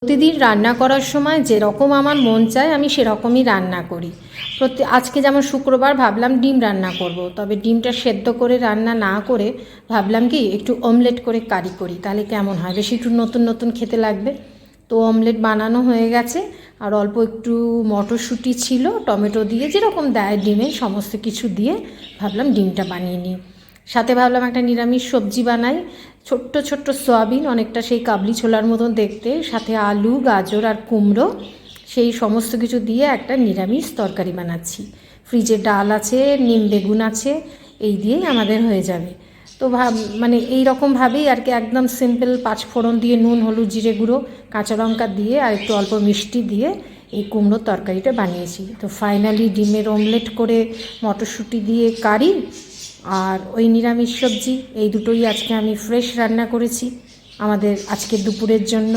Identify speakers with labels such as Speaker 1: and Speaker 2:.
Speaker 1: প্রতিদিন রান্না করার সময় যেরকম আমার মন চায় আমি সেরকমই রান্না করি। আজকে যেমন শুক্রবার ভাবলাম ডিম রান্না করব, তবে ডিমটা সেদ্ধ করে রান্না না করে ভাবলাম কি একটু অমলেট করে কারি করি, তাহলে কেমন হয়, বেশি একটু নতুন নতুন খেতে লাগবে। তো অমলেট বানানো হয়ে গেছে, আর অল্প একটু মটরশুঁটি ছিল, টমেটো দিয়ে যেরকম দেয় ডিমে সমস্ত কিছু দিয়ে ভাবলাম ডিমটা বানিয়ে নিই। সাথে ভাবলাম একটা নিরামিষ সবজি বানাই, ছোট্ট ছোট্ট সয়াবিন, অনেকটা সেই কাবলি ছোলার মতন দেখতে, সাথে আলু গাজর আর কুমড়ো, সেই সমস্ত কিছু দিয়ে একটা নিরামিষ তরকারি বানাচ্ছি। ফ্রিজে ডাল আছে, নিম বেগুন আছে, এই দিয়েই আমাদের হয়ে যাবে। তো মানে এই রকমভাবেই আর কি, একদম সিম্পল, পাঁচফোড়ন দিয়ে নুন হলুদ জিরে গুঁড়ো কাঁচা লঙ্কা দিয়ে আর একটু অল্প মিষ্টি দিয়ে এই কুমড়োর তরকারিটা বানিয়েছি। তো ফাইনালি ডিমের অমলেট করে মটরশুঁটি দিয়ে কারি আর ওই নিরামিষ সবজি, এই দুটোই আজকে আমি ফ্রেশ রান্না করেছি আমাদের আজকের দুপুরের জন্য।